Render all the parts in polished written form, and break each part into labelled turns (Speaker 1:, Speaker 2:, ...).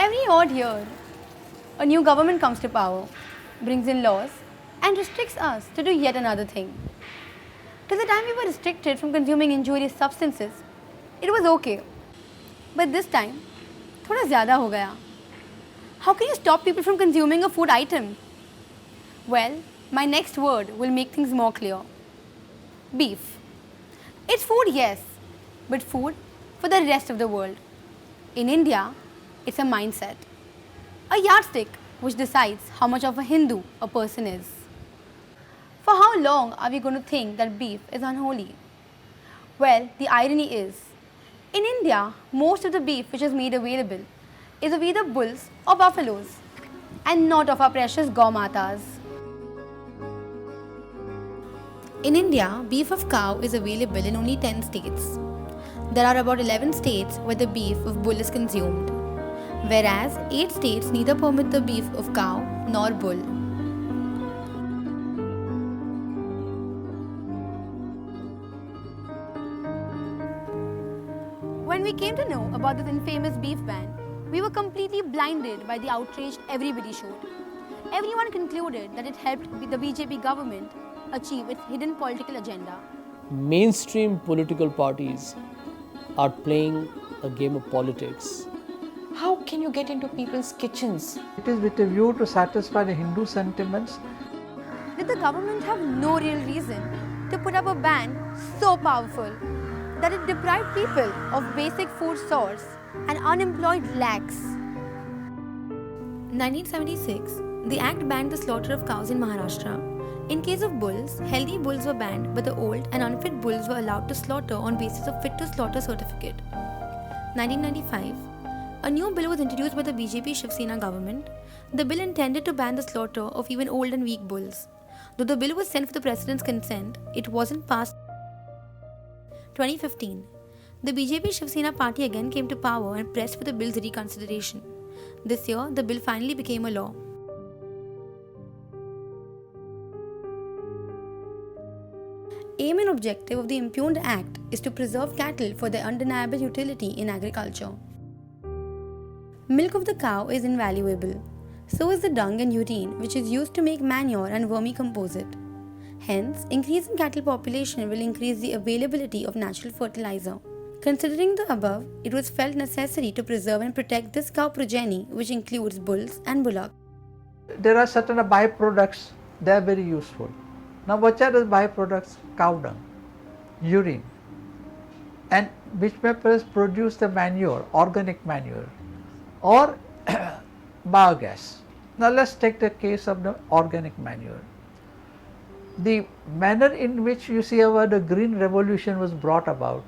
Speaker 1: Every odd year, a new government comes to power, brings in laws, and restricts us to do yet another thing. Till the time we were restricted from consuming injurious substances, it was okay. But this time, थोड़ा ज़्यादा हो गया. How can you stop people from consuming a food item? Well, my next word will make things more clear. Beef. It's food, yes, but food for the rest of the world. In India, it's a mindset, a yardstick which decides how much of a Hindu a person is. For how long are we going to think that beef is unholy? Well, the irony is, in India, most of the beef which is made available is of either bulls or buffaloes, and not of our precious Gaumatas. In India, beef of cow is available in only 10 states. There are about 11 states where the beef of bull is consumed, whereas 8 states neither permit the beef of cow nor bull. When we came to know about this infamous beef ban, we were completely blinded by the outrage everybody showed. Everyone concluded that it helped the BJP government achieve its hidden political agenda.
Speaker 2: Mainstream political parties are playing a game of politics.
Speaker 3: How can you get into people's kitchens?
Speaker 4: It is with a view to satisfy the Hindu sentiments.
Speaker 1: Did the government have no real reason to put up a ban so powerful that it deprived people of basic food source and unemployed lakhs? 1976, the act banned the slaughter of cows in Maharashtra. In case of bulls, healthy bulls were banned, but the old and unfit bulls were allowed to slaughter on basis of fit to slaughter certificate. 1995, a new bill was introduced by the BJP Shiv Sena government. The bill intended to ban the slaughter of even old and weak bulls. Though the bill was sent for the president's consent, it wasn't passed. 2015, the BJP Shiv Sena party again came to power and pressed for the bill's reconsideration. This year, the bill finally became a law. Aim and objective of the impugned act is to preserve cattle for their undeniable utility in agriculture. Milk of the cow is invaluable. So is the dung and urine, which is used to make manure and vermicomposite. Hence, increase in cattle population will increase the availability of natural fertilizer. Considering the above, it was felt necessary to preserve and protect this cow progeny, which includes bulls and bullocks.
Speaker 4: There are certain byproducts, they are very useful. Now, what are the byproducts? Cow dung, urine, and which may produce the manure, organic manure, or biogas. Now, let's take the case of the organic manure. The manner in which you see the green revolution was brought about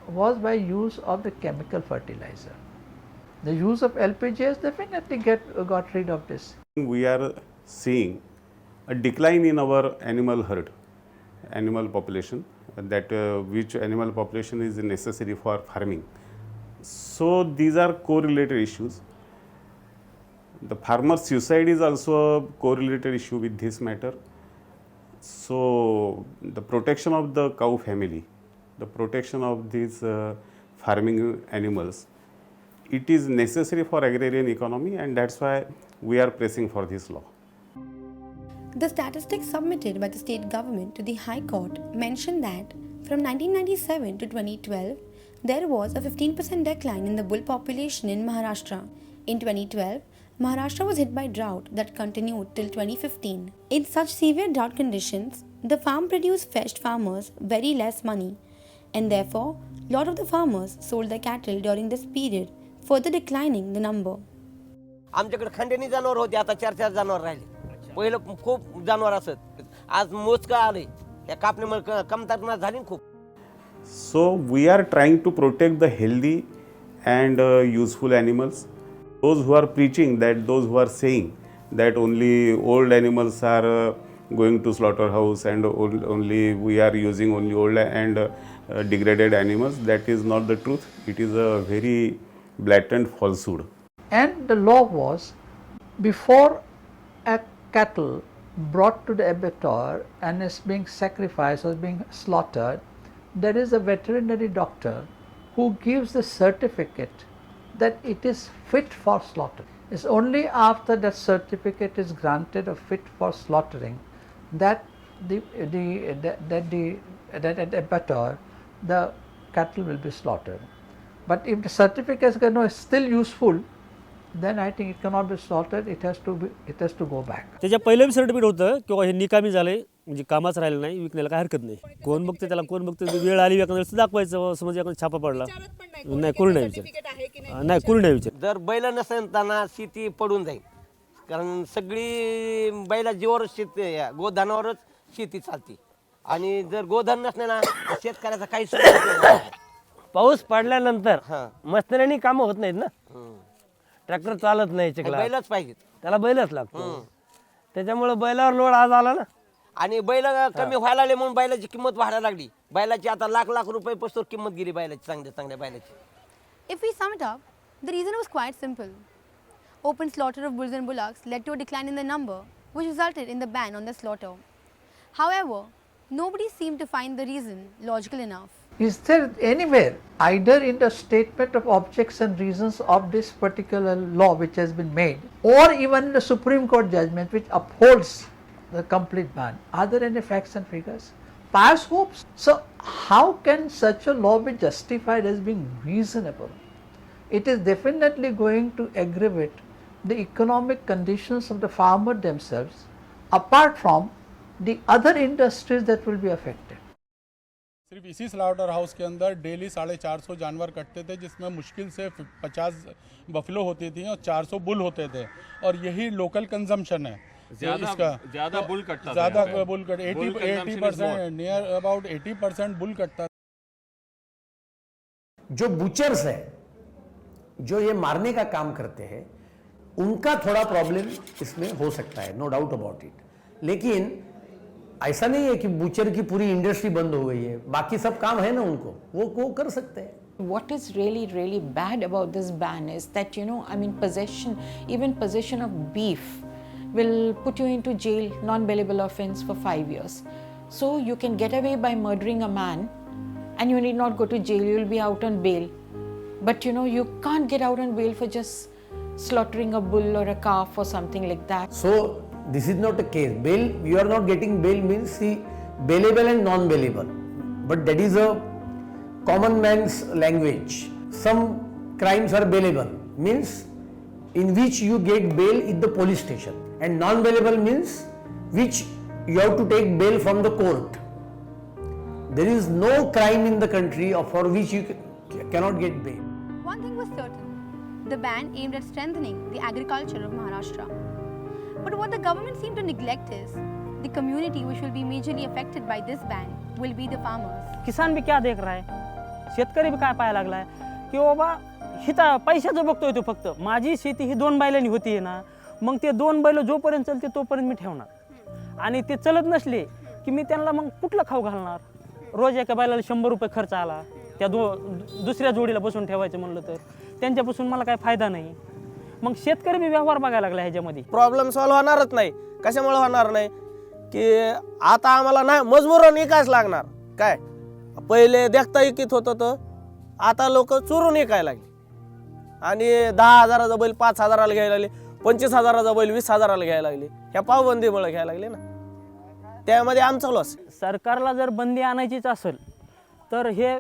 Speaker 4: was by use of the chemical fertilizer. The use of LPG has definitely got rid of this.
Speaker 5: We are seeing a decline in our animal herd, animal population, that which animal population is necessary for farming. So these are correlated issues. The farmer suicide is also a correlated issue with this matter. So the protection of the cow family, the protection of these farming animals, it is necessary for agrarian economy, and that's why we are pressing for this law.
Speaker 1: The statistics submitted by the state government to the High Court mentioned that from 1997 to 2012, there was a 15% decline in the bull population in Maharashtra. In 2012, Maharashtra was hit by drought that continued till 2015. In such severe drought conditions, the farm produce fetched farmers very less money, and therefore, lot of the farmers sold their cattle during this period, further declining the number.
Speaker 6: आमच्याकडे खंडेनी जनावर होते, आता 4-4 जनावर राहिले. पहिलं खूप जनावर असत, आज मोजकं आले. या कापणीमुळे कमतरता झाली खूप.
Speaker 5: So we are trying to protect the healthy and useful animals. Those who are preaching that, those who are saying that only old animals are going to slaughterhouse and only we are using only old and degraded animals, that is not the truth. It is a very blatant falsehood.
Speaker 4: And the law was, before a cattle brought to the abattoir and is being sacrificed or being slaughtered, there is a veterinary doctor who gives the certificate that it is fit for slaughter. It's only after that certificate is granted of fit for slaughtering that at abattoir the cattle will be slaughtered. But if the certificate is still useful, then I think it cannot be slaughtered. It has to go back.
Speaker 7: त्याच्या पहिलं B certificate होतं किंवा हे निकामी झाले म्हणजे कामाच राहिलं नाही विकण्याला काय हरकत नाही. कोण बघते त्याला कोण बघते वेळ आली एखाद्या दाखवायचं समज एखादा छापा पडला नाही कोणी नाही विचार नाही कोणी नाही विचार.
Speaker 6: जर बैल नसेल त्यांना शेती पडून जाईल कारण सगळी बैला जीवावर शेती गोधनावरच शेती चालते आणि जर गोधन नसले ना शेतकऱ्याचा काही सुद्धा
Speaker 8: पाऊस पडल्यानंतर
Speaker 6: हां.
Speaker 8: मशनरीनी कामं होत नाहीत ना. ट्रॅक्टर चालत नाही चिखलात.
Speaker 6: बैलच पाहिजेत
Speaker 8: त्याला बैलच लागतो. त्याच्यामुळे बैलावर लोड आज आला ना.
Speaker 6: आणि बैल कमी व्हायला लागले म्हणून बैलाची किंमत वाढायला लागली. बैलाची आता लाख रुपये पासून किंमत गेली बैलाची चांगल्या बैलाची.
Speaker 1: If we sum it up, the reason was quite simple. Open slaughter of bulls and bullocks led to a decline in the number, which resulted in the ban on the slaughter. However, nobody seemed to find the reason logical enough.
Speaker 4: Is there anywhere, either in the statement of objects and reasons of this particular law which has been made, or even in the Supreme Court judgment which upholds the complete ban, are there any facts and figures? Pious hopes. So, how can such a law be justified as being reasonable? It is definitely going to aggravate the economic conditions of the farmer themselves, apart from the other industries that will be affected.
Speaker 9: सिर्फ इसी slaughter house के अंदर daily 450 जानवर कटते थे जिसमें मुश्किल से 50 बफलो होती थी और 400 बुल होते थे और यही लोकल कंजम्पशन है ज़्यादा बुल कटता 80% नियर अबाउट 80% बुल कटता.
Speaker 10: जो बुचर्स है जो ये मारने का काम करते हैं उनका थोड़ा प्रॉब्लम इसमें हो सकता है, नो डाउट अबाउट इट. लेकिन ऐसा नहीं है कि बूचर की पूरी इंडस्ट्री बंद हो गई है, बाकी सब काम है ना उनको, वो कर सकते हैं.
Speaker 3: What is really bad about this ban is that, even possession of beef will put you into jail, non-bailable offense for 5 years. So you can get away by murdering a man and you need not go to jail, you will be out on bail. But you can't get out on bail for just slaughtering a bull or a calf or something like that.
Speaker 10: So this is not a case. Bail, you are not getting bail means see bailable and non-bailable. But that is a common man's language. Some crimes are bailable, means in which you get bail in the police station, and non-bailable means which you have to take bail from the court. There is no crime in the country for which you cannot get bail.
Speaker 1: One thing was certain, the ban aimed at strengthening the agriculture of Maharashtra. But what the government seemed to neglect is the community which will be majorly affected by this ban will be the farmers.
Speaker 7: किसान भी क्या देख रहा है, शेतकरी भी काय पाहायला लागलाय की बाबा हिता पैशाचं बघतोय तो फक्त. माझी शेती ही 2 बैलांनी होतीये ना, मग ते 2 बैल जोपर्यंत चलते तोपर्यंत मी ठेवणार आणि ते चलत नसले की मी त्यांना मग कुठलं खाऊ घालणार. रोज एका बैलाला 100 रुपये खर्च आला, त्या दुसऱ्या जोडीला बसून ठेवायचं म्हणलं तर त्यांच्यापासून मला काय फायदा नाही. मग शेतकरी बी व्यवहार बघायला लागला ह्याच्यामध्ये.
Speaker 8: प्रॉब्लेम सॉल्व्ह होणारच नाही. कशामुळे होणार नाही की आता आम्हाला नाही मजबूरन विकायच लागणार. काय पहिले देखता इकित होतं तर आता लोक चोरून विकायला लागले आणि 10,000चा बैल 5,000ला घ्यायला लागले, 25,000चा बैल 20,000ला घ्यायला लागले. ह्या पावबंदीमुळे घ्यायला लागले ना, त्यामध्ये आमचा लॉस.
Speaker 7: सरकारला जर बंदी आणायचीच असेल तर हे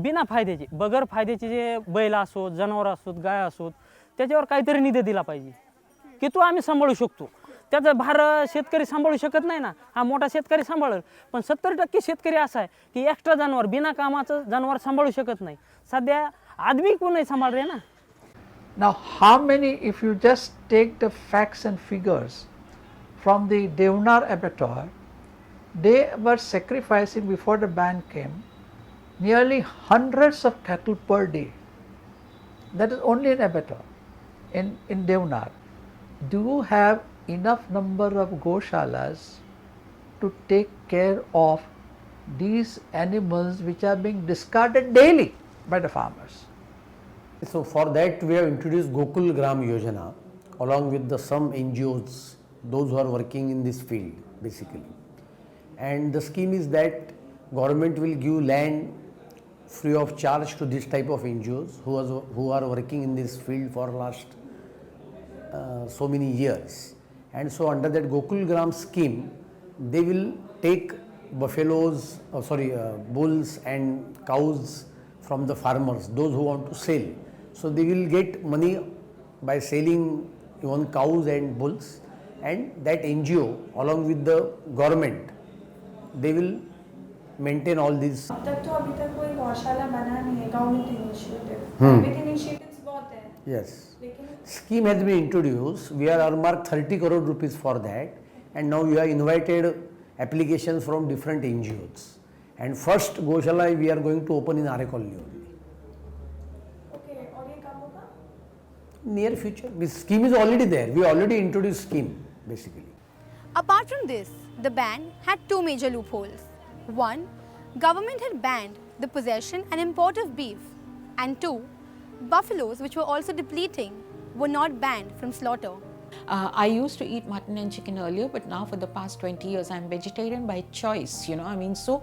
Speaker 7: बिना फायद्याचे बगर फायद्याचे जे बैल असोत, जनावर असोत, गाय असोत त्याच्यावर काहीतरी निधी दिला पाहिजे की तो आम्ही सांभाळू शकतो. त्याचा भार शेतकरी सांभाळू शकत नाही ना. हा मोठा शेतकरी सांभाळेल, पण 70% शेतकरी असा आहे की एक्स्ट्रा जनावर बिना कामाचं जनावर सांभाळू शकत नाही. सध्या आदमी कोण नाही सांभाळ रे ना.
Speaker 4: Now how many, if you just take the facts and figures from the Devnar abattoir, they were sacrificing before the ban came nearly hundreds of cattle per day. That is only in abattoir, in Devnar. Do you have enough number of goshalas to take care of these animals which are being discarded daily by the farmers?
Speaker 10: So for that we have introduced Gokul Gram Yojana along with some NGOs, those who are working in this field basically. And the scheme is that government will give land free of charge to this type of NGOs who are working in this field for last so many years. And so under that Gokul Gram scheme, they will take buffaloes, bulls and cows from the farmers, those who want to sell. So they will get money by selling even cows and bulls, and that NGO along with the government, they will maintain all these.
Speaker 11: अब तक तो अभी तक कोई गौशाला बना नहीं है, गवर्नमेंट इनिशिएटिव, प्राइवेट इनिशिएटिव्स बहुत हैं.
Speaker 10: Yes.
Speaker 11: लेकिन
Speaker 10: Scheme has been introduced. We are earmarked 30 crore rupees for that, and now we have invited applications from different NGOs. And first Goshala we are going to open in Are Colony only.
Speaker 11: Okay, और ये कब होगा?
Speaker 10: Near future. This scheme is already there. We already introduced scheme basically.
Speaker 1: Apart from this, the ban had two major loopholes. One, government had banned the possession and import of beef, and two, buffaloes, which were also depleting, were not banned from slaughter.
Speaker 3: I used to eat mutton and chicken earlier, but now for the past 20 years I'm vegetarian by choice, so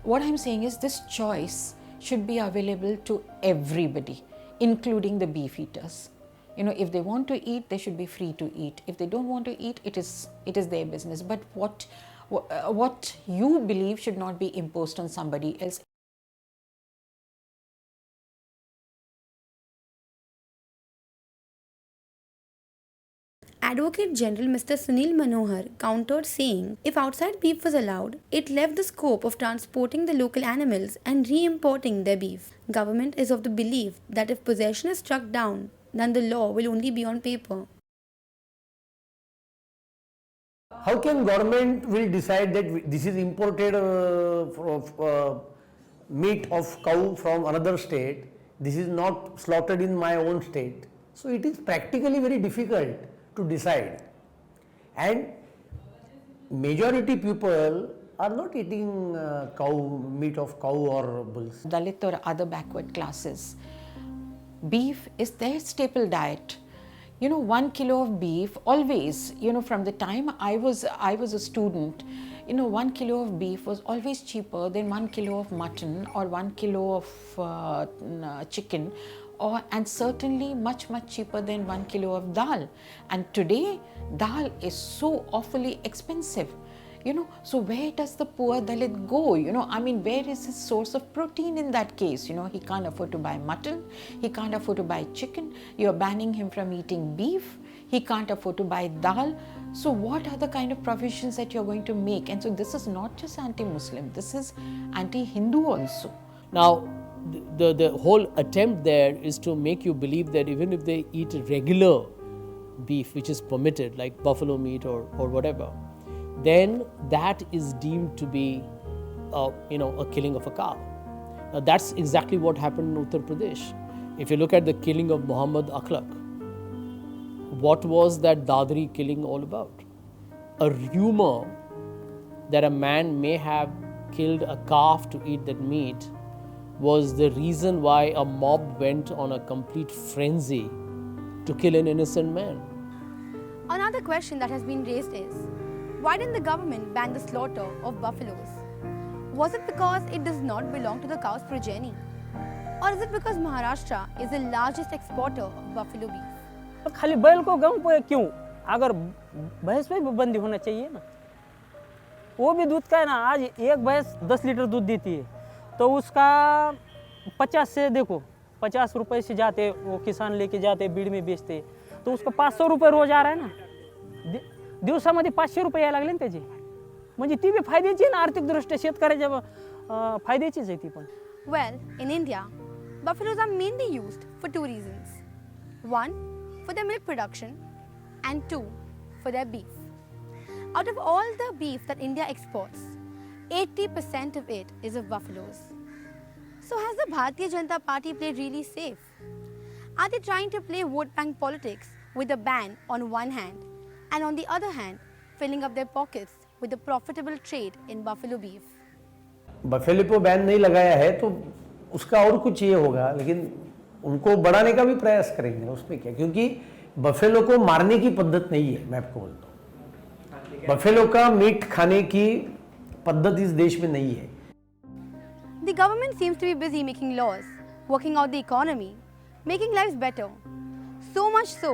Speaker 3: what I'm saying is this choice should be available to everybody, including the beef eaters. If they want to eat, they should be free to eat. If they don't want to eat, it is their business. But what you believe should not be imposed on somebody else.
Speaker 1: Advocate General Mr. Sunil Manohar countered, saying if outside beef was allowed, it left the scope of transporting the local animals and re-importing their beef. Government is of the belief that if possession is struck down, then the law will only be on paper.
Speaker 10: How can government will decide that this is imported meat of cow from another state, this is not slaughtered in my own state? So it is practically very difficult to decide, and majority people are not eating meat of cow or bulls.
Speaker 3: Dalit or other backward classes, beef is their staple diet. 1 kilo of beef always, from the time I was a student, 1 kilo of beef was always cheaper than 1 kilo of mutton or 1 kilo of chicken, and certainly much cheaper than 1 kilo of dal. And today dal is so awfully expensive. So where does the poor Dalit go? Where is his source of protein in that case? He can't afford to buy mutton, he can't afford to buy chicken, you're banning him from eating beef, he can't afford to buy dal. So what are the kind of provisions that you're going to make? And so this is not just anti-Muslim, this is anti-Hindu also.
Speaker 2: Now, the whole attempt there is to make you believe that even if they eat regular beef, which is permitted, like buffalo meat or whatever, then that is deemed to be, a killing of a cow. Now that's exactly what happened in Uttar Pradesh. If you look at the killing of Muhammad Akhlaq, what was that Dadri killing all about? A rumor that a man may have killed a calf to eat that meat was the reason why a mob went on a complete frenzy to kill an innocent man.
Speaker 1: Another question that has been raised is, why didn't the government ban the slaughter of buffaloes? Was it because it does not belong to the cow's progeny? Or is it because Maharashtra is the largest exporter of buffalo beef?
Speaker 7: खाली बैल को गाँव पे क्यों? अगर भैंस पे भी बंदी होना चाहिए ना, वो भी दूध का है ना, आज एक भैंस 10 लीटर दूध देती है, तो उसका 50 से देखो 50 रुपये से जाते वो किसान लेके जाते बीड़ में बेचते, तो उसको 500 रुपये रोज आ रहा है ना, दिवसामध्ये 500 रुपये यायला लागले ना त्याचे, म्हणजे ती बी फायद्याची आहे ना आर्थिक दृष्ट्या शेतकऱ्याच्या फायद्याचीच आहे ती पण.
Speaker 1: Well, in India, buffaloes are mainly used for two reasons. One, for their milk production, and two, for their beef. Out of all the beef that India exports, 80% of it is of buffaloes. So has the Bharatiya Janata Party played really safe? Are they trying to play vote bank politics with a ban on one hand, and on the other hand, filling up their pockets with the profitable trade in buffalo beef?
Speaker 10: Buffalo पे ban नहीं लगाया है तो उसका और कुछ ये होगा, लेकिन उनको बढ़ाने का भी प्रयास करेंगे, उसमें क्या, क्योंकि बफेलो को मारने की पद्धत नहीं है, मैं आपको बोलता हूँ, बफेलो का मीट खाने की पद्धत इस देश में नहीं है.
Speaker 1: The government seems to be busy making laws, working out the economy, making lives better. So much so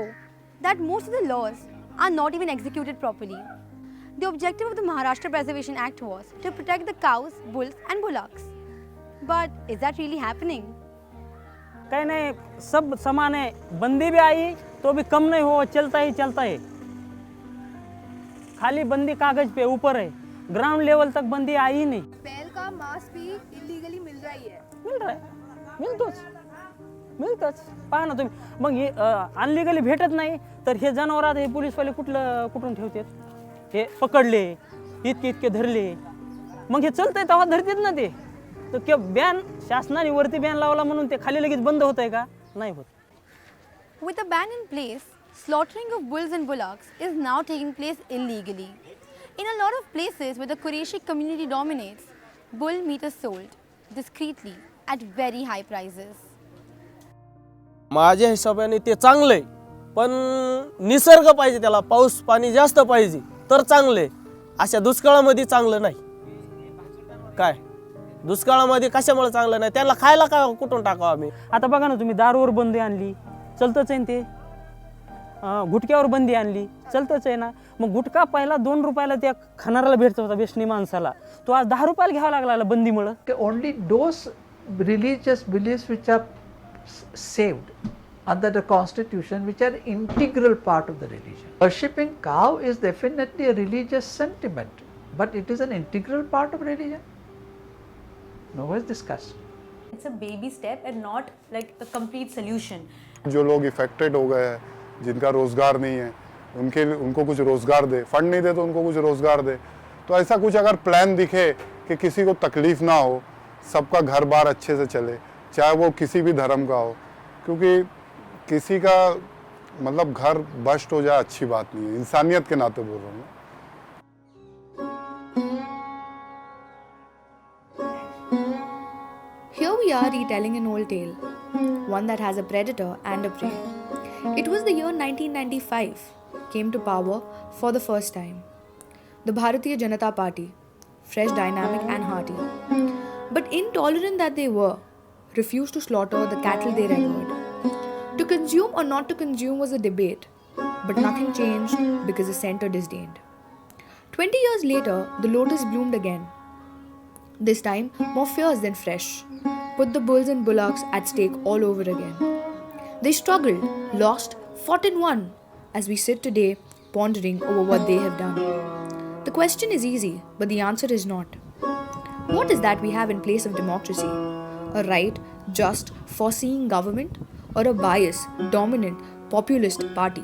Speaker 1: that most of the laws are not even executed properly. The objective of the Maharashtra Preservation Act was to protect the cows, bulls and bullocks. But is that really happening?
Speaker 7: काही नाही, सब समान है. बंदी भी आई तो भी कम नहीं हो, चलता ही चलता है. खाली बंदी कागज पे ऊपर है, ग्राउंड लेवल तक बंदी आई ही नाही.
Speaker 11: बैल का मांस भी इलीगली मिल रही है.
Speaker 7: मिळतच. पहा ना तुम्ही, मग हे अनलिगली भेटत नाही तर हे जनावर हे पोलीसवाले कुठून ठेवतात? हे पकडले, इतके धरले, मग हे चलतंय तेव्हा धरतात ना ते. तर बॅन शासनाने वरती बॅन लावला म्हणून ते खाली लगेच बंद होतंय का? नाही होत.
Speaker 1: With a ban in place, slaughtering of bulls and bullocks is now taking place illegally. In a lot of places where the Quraishi community dominates, bull meat is sold discreetly at very high prices.
Speaker 8: माझ्या हिशोबाने ते चांगलं आहे, पण निसर्ग पाहिजे, त्याला पाऊस पाणी जास्त पाहिजे तर चांगलं आहे. अशा दुष्काळामध्ये चांगलं नाही. काय दुष्काळामध्ये कशामुळे चांगलं नाही? त्यांना खायला काय कुठून टाकावं आम्ही?
Speaker 7: आता बघा ना तुम्ही, दारूवर बंदी आणली, चलतच आहे ना ते. गुटख्यावर बंदी आणली, चलतच आहे ना. मग गुटखा पहिला 2 रुपयाला त्या खाणाऱ्याला भेटत होता, व्यसनी माणसाला. तो आज 10 रुपयाला घ्यावा लागला बंदीमुळं.
Speaker 4: Only those religious beliefs which are saved under the constitution, which are integral part of the religion. Worshipping cow is definitely a religious sentiment, but it is an integral part of religion. No one is discussed.
Speaker 12: It's a baby step and not like a complete solution.
Speaker 13: जो लोग affected हो गए हैं, जिनका रोजगार नहीं है, उनको कुछ रोजगार दे. फंड नहीं दे तो उनको कुछ रोजगार दे. तो ऐसा कुछ अगर प्लान दिखे कि किसी को तकलीफ ना हो, सबका घर बार अच्छे से चले, चाहे वो किसी भी धर्म का हो, क्योंकि किसी का मतलब घर बस्ट हो जाए अच्छी बात नहीं है. इंसानियत के नाते बोल रहा हूँ.
Speaker 14: Here we are retelling an old tale, one that has a predator and a prey. It was the year 1995, came to power for the first time. The Bharatiya Janata Party, fresh, dynamic and hearty. But intolerant that they were, refused to slaughter the cattle they revered. To consume or not to consume was a debate, but nothing changed because the centre disdained. 20 years later, the lotus bloomed again. This time, more fierce than fresh, put the bulls and bullocks at stake all over again. They struggled, lost, fought and won, as we sit today pondering over what they have done. The question is easy, but the answer is not. What is that we have in place of democracy? A right, just, foreseeing government, or a biased, dominant, populist party?